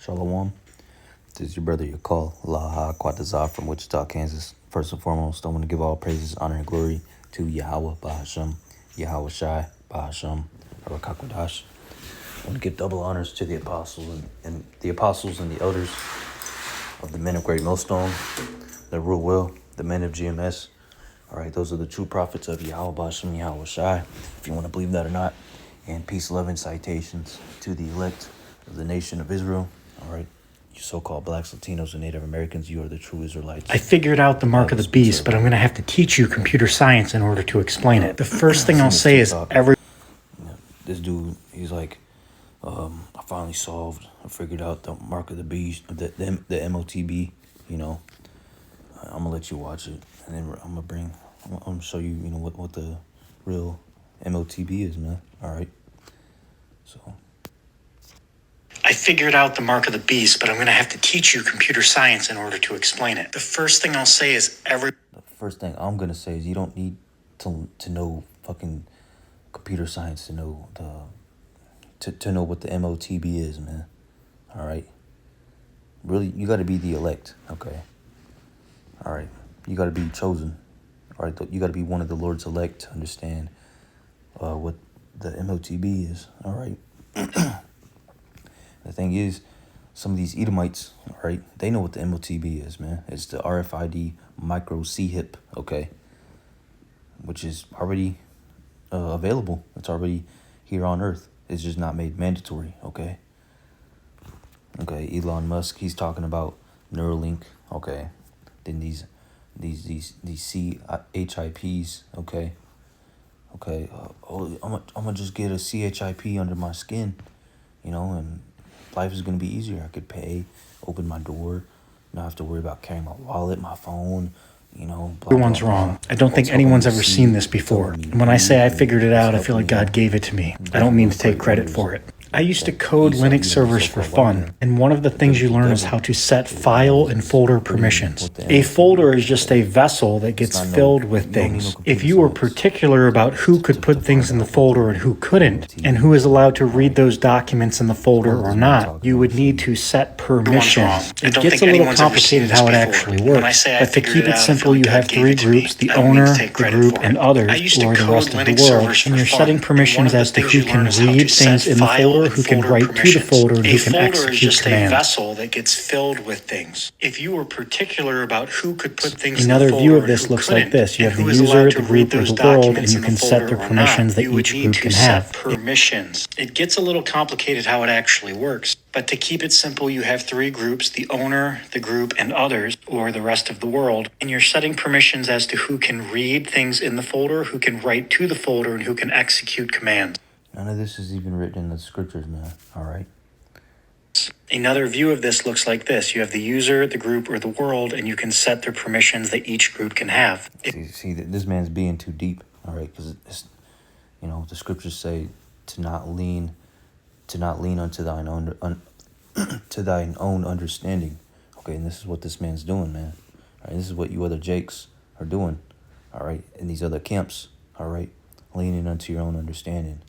Shalom. This is your brother Yakal Laha Quatazah from Wichita, Kansas. First and foremost, I want to give all praises, honor, and glory to Yahweh Bahasham, Yahweh Shai Bahasham, Arakakwadash. I want to give double honors to the apostles and the elders of the men of Great Millstone, the Rule Will, the men of GMS. All right, those are the true prophets of Yahweh Bahasham, Yahweh Shai, if you want to believe that or not. And peace, love, and citations to the elect of the nation of Israel. All right. You so-called blacks, Latinos, and Native Americans, you are the true Israelites. I figured out the mark of the beast, but I'm going to have to teach you computer science in order to explain it. The first thing I'll say is This dude, he's like, I figured out the mark of the beast, the MOTB, you know. I'm going to let you watch it, and then I'm going to show you, what the real MOTB is, man. All right. So... I figured out the mark of the beast, but I'm going to have to teach you computer science in order to explain it. The first thing I'll say is The first thing I'm going to say is you don't need to know fucking computer science to know to know what the MOTB is, man. All right? Really, you got to be the elect, okay? All right? You got to be chosen. All right? You got to be one of the Lord's elect to understand what the MOTB is, all right? The thing is, some of these Edomites, all right, they know what the MOTB is, man. It's the RFID micro C-HIP, okay, which is already available. It's already here on Earth. It's just not made mandatory, okay? Okay, Elon Musk, he's talking about Neuralink, okay. Then these CHIPs, okay. Okay, I'm gonna just get a CHIP under my skin, and life is going to be easier. I could pay, open my door, not have to worry about carrying my wallet, my phone, everyone's wrong. I don't think anyone's ever seen this before. And when I say I figured it out, I feel like God gave it to me. I don't mean to take credit for it. I used to code Linux servers for fun, and one of the things you learn is how to set file and folder permissions. A folder is just a vessel that gets filled with things. If you were particular about who could put things in the folder and who couldn't, and who is allowed to read those documents in the folder or not, you would need to set permissions. It gets a little complicated how it actually works, but to keep it simple, you have three groups: the owner, the group, and others, or the rest of the world, and you're setting permissions as to who can read things in the folder, who can write to the folder, and who can execute commands. A vessel that gets filled with things. If you were particular about who could put things in the folder, another view of this looks like this. You have the user, the group, or the world, and you can set the permissions that each group can have. Permissions. It gets a little complicated how it actually works. But to keep it simple, you have three groups: the owner, the group, and others, or the rest of the world. And you're setting permissions as to who can read things in the folder, who can write to the folder, and who can execute commands. None of this is even written in the scriptures, man. All right? Another view of this looks like this. You have the user, the group, or the world, and you can set the permissions that each group can have. See, this man's being too deep, all right? Because, the scriptures say to not lean unto thine own to thine own understanding. Okay, and this is what this man's doing, man. All right, this is what you other Jakes are doing, all right, in these other camps, all right, leaning unto your own understanding.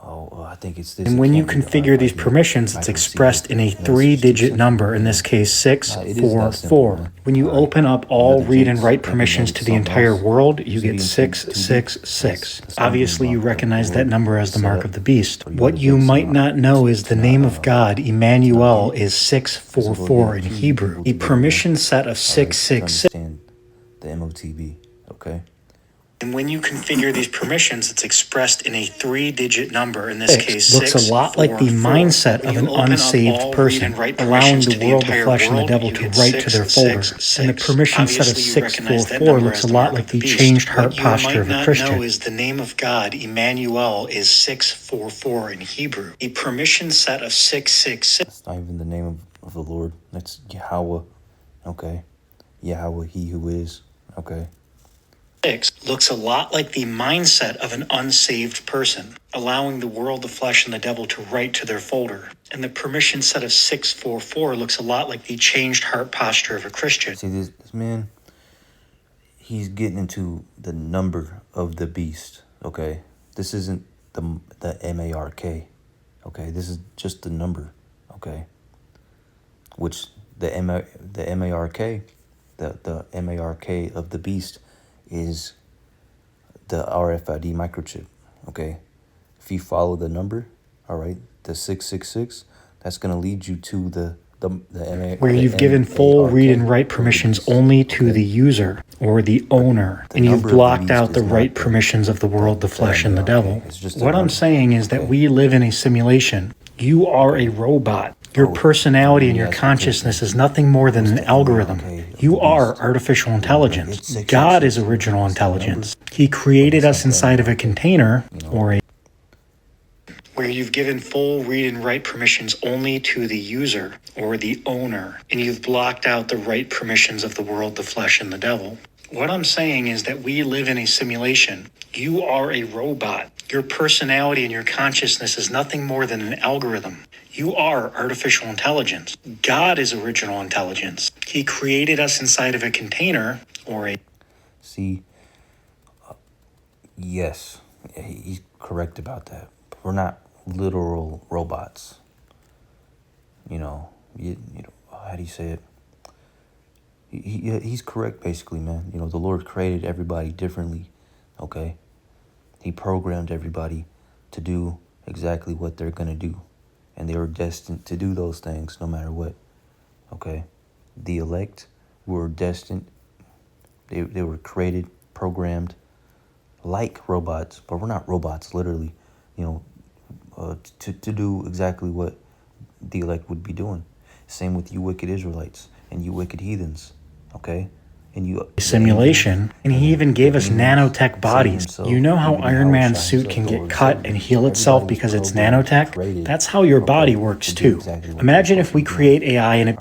I think it's this. And when you configure these permissions, it's expressed in a three-digit number, in this case 644. When you open up all read and write permissions to the entire world, you get 666. Obviously, you recognize that number as the mark of the beast. What you might not know is the name of God, Emmanuel, is 644 in Hebrew. A permission set of 666. The MOTB, okay? And when you configure these permissions, it's expressed in a three-digit number, in this case looks a lot like the mindset of an unsaved person, allowing the world, the flesh, and the devil to write to their folder. And the permission set of 644 looks a lot like the changed heart posture of a Christian. Know is the name of God, Emmanuel, is 644 in Hebrew. A permission set of 666. That's not even the name of the Lord. That's Yahweh, okay? Yahweh, he who is, okay? Looks a lot like the mindset of an unsaved person, allowing the world, the flesh, and the devil to write to their folder. And the permission set of 644 looks a lot like the changed heart posture of a Christian. See, this man, he's getting into the number of the beast, okay? This isn't the MARK, okay? This is just the number, okay? which the MARK, the MARK of the beast is the RFID microchip. Okay, if you follow the number, all right, the 666, that's gonna lead you to the where you've given full read and write permissions only to the user or the owner, and you've blocked out the right permissions of the world, the flesh, and the devil. What I'm saying is that we live in a simulation. You are a robot. Your personality and your consciousness is nothing more than an algorithm. You are artificial intelligence. God is original intelligence. He created us inside of a container or a where you've given full read and write permissions only to the user or the owner, and you've blocked out the right permissions of the world, the flesh, and the devil. What I'm saying is that we live in a simulation. You are a robot. Your personality and your consciousness is nothing more than an algorithm. You are artificial intelligence. God is original intelligence. He created us inside of a container or a... See, yes, he's correct about that. But we're not literal robots. You know, how do you say it? He's correct, basically, man. You know, the Lord created everybody differently, okay? He programmed everybody to do exactly what they're going to do. And they were destined to do those things no matter what, okay? The elect were destined, they were created, programmed like robots, but we're not robots, literally, you know, to do exactly what the elect would be doing. Same with you wicked Israelites and you wicked heathens, okay? And you simulation, and he even gave us nanotech bodies. You know how Iron Man's suit can get cut and heal itself because it's nanotech? That's how your body works too. Imagine if we create AI and it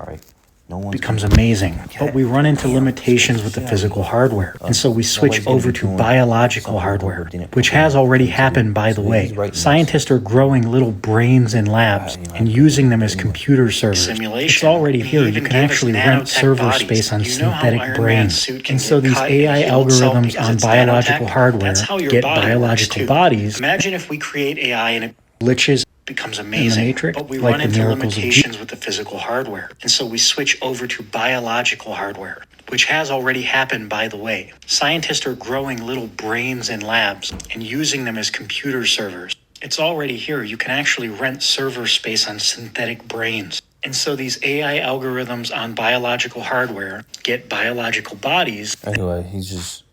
becomes amazing, but we run into limitations with the physical hardware, and so we switch over to biological hardware, which has already happened, by the way. Scientists are growing little brains in labs and using them as computer servers. It's already here. You can actually rent server space on synthetic brains, and so these AI algorithms on biological hardware get biological bodies. Imagine if we create AI and it glitches, becomes amazing, Matrix, but we run into limitations with the physical hardware, and so we switch over to biological hardware, which has already happened, by the way. Scientists are growing little brains in labs and using them as computer servers. It's already here. You can actually rent server space on synthetic brains. And so these AI algorithms on biological hardware get biological bodies. Anyway, he's just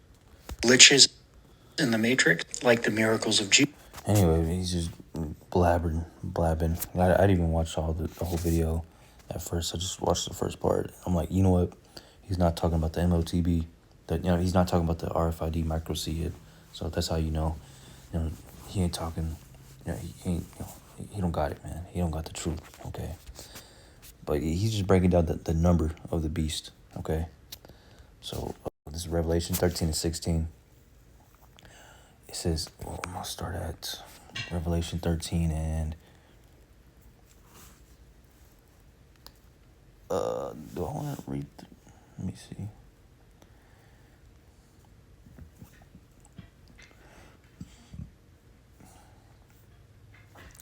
glitches in the Matrix, like the miracles of Jesus. Anyway, he's just blabbing. I didn't even watch the whole video at first. I just watched the first part. I'm like, you know what? He's not talking about the MOTB. He's not talking about the RFID micro seed. So that's how you know he ain't talking. He don't got it, man. He don't got the truth. Okay. But he's just breaking down the number of the beast. Okay. So this is Revelation 13 and 16. It says, well, I'm going to start at Revelation 13 and do I want to read? Let me see.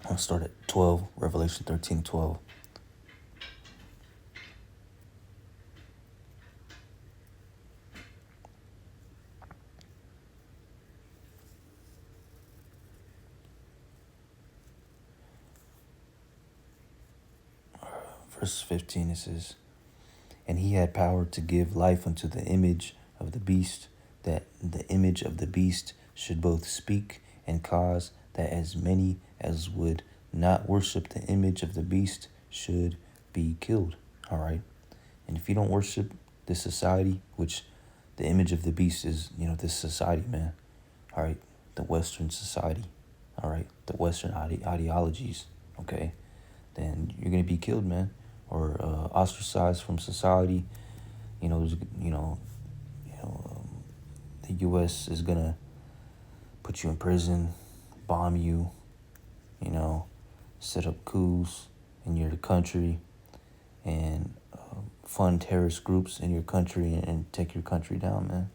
I'll start at 12, Revelation 13, 12. Verse 15, it says, and he had power to give life unto the image of the beast, that the image of the beast should both speak and cause that as many as would not worship the image of the beast should be killed. All right. And if you don't worship this society, which the image of the beast is, this society, man. All right. The Western society. All right. The Western ideologies. Okay. Then you're going to be killed, man. Or ostracized from society. The U.S. is going to put you in prison, bomb you, set up coups in your country, and fund terrorist groups in your country and take your country down, man.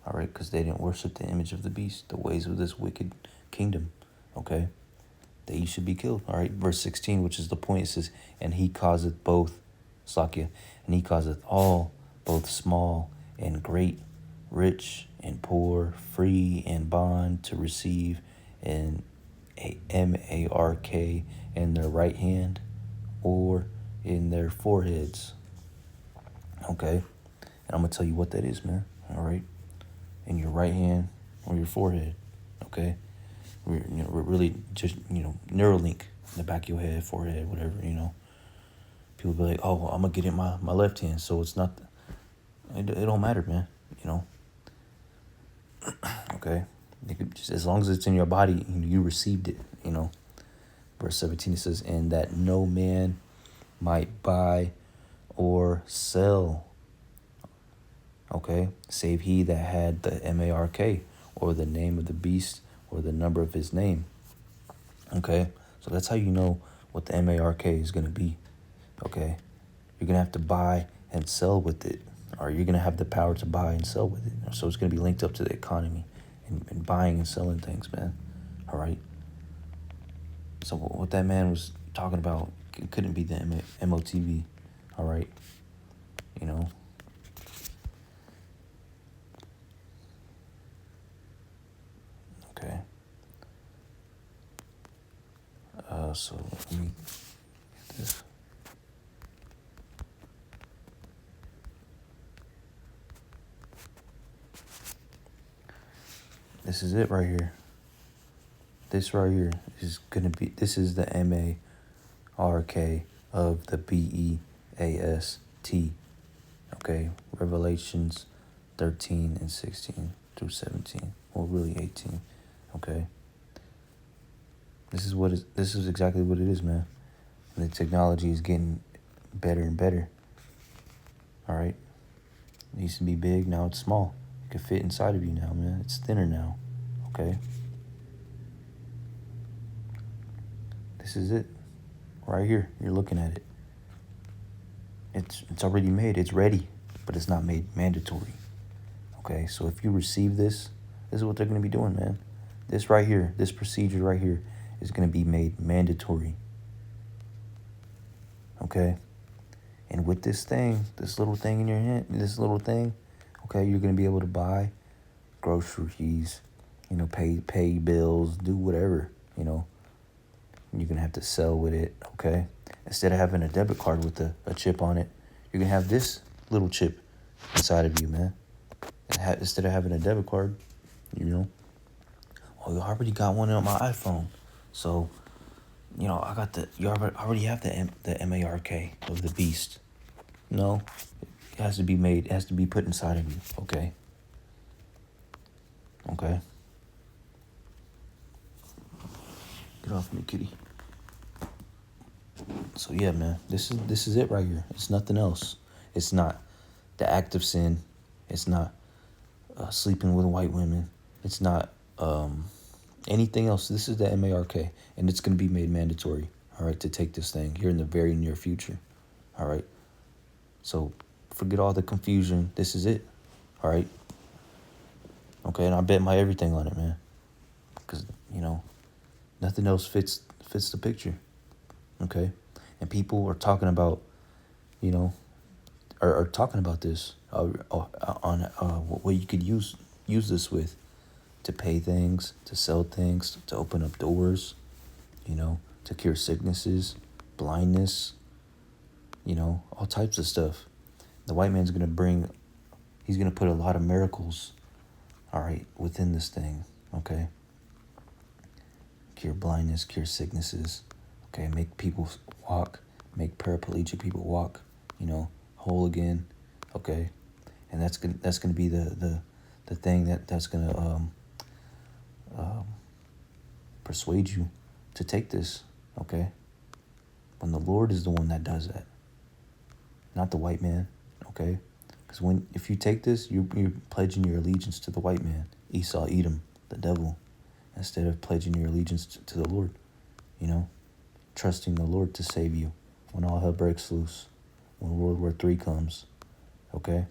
All right, because they didn't worship the image of the beast, the ways of this wicked kingdom, okay? That you should be killed, all right? Verse 16, which is the point, it says, and he causeth both Slakia, and he causeth all, both small and great, rich and poor, free and bond, to receive an mark in their right hand or in their foreheads. Okay? And I'm going to tell you what that is, man. All right? In your right hand or your forehead. Okay? We're really just, Neuralink in the back of your head, forehead, whatever, People be like, oh, well, I'm going to get it in my left hand, so it's not, it don't matter, man, Okay? You could just, as long as it's in your body, you received it, Verse 17, it says, and that no man might buy or sell, okay, save he that had the mark, or the name of the beast, or the number of his name. Okay, so that's how you know what the mark is going to be. Okay, you're going to have to buy and sell with it, or you're going to have the power to buy and sell with it. So it's going to be linked up to the economy and buying and selling things, man. All right. So what that man was talking about couldn't be the MOTB. All right. Okay. So let me get this. This is it right here. This right here is gonna be. This is the MARK of the BEAST. Okay, Revelations 13 and 16 through 17. Well, really 18. Okay. This is exactly what it is, man. And the technology is getting better and better. All right. It used to be big, now it's small. It can fit inside of you now, man. It's thinner now. Okay. This is it. Right here. You're looking at it. It's already made. It's ready, but it's not made mandatory. Okay. So if you receive this is what they're going to be doing, man. This right here, this procedure right here is going to be made mandatory. Okay. And with this thing, this little thing in your hand, this little thing, okay, you're going to be able to buy groceries, pay bills, do whatever, You're going to have to sell with it, okay? Instead of having a debit card with a chip on it, you're going to have this little chip inside of you, man. Instead of having a debit card, oh, I already got one on my iPhone. So, you already have the MARK of the beast. No, it has to be made. It has to be put inside of you. Okay. Okay. Get off me, kitty. So yeah, man, this is it right here. It's nothing else. It's not the act of sin. It's not sleeping with white women. It's not anything else. This is the MARK, and it's going to be made mandatory. All right, to take this thing here in the very near future. All right. So forget all the confusion. This is it. All right. Okay, and I bet my everything on it, man. Because, nothing else fits the picture. Okay? And people are talking about, are talking about this on what you could use this with to pay things, to sell things, to open up doors, to cure sicknesses, blindness, all types of stuff. The white man's he's going to put a lot of miracles, all right, within this thing, okay? Cure blindness, cure sicknesses, okay? Make people walk, make paraplegic people walk, whole again, okay? And that's going to be the thing that's going to persuade you to take this, okay? When the Lord is the one that does that, not the white man, okay? Because if you take this, you're pledging your allegiance to the white man, Esau, Edom, the devil, instead of pledging your allegiance to the Lord, trusting the Lord to save you when all hell breaks loose, when World War III comes, okay?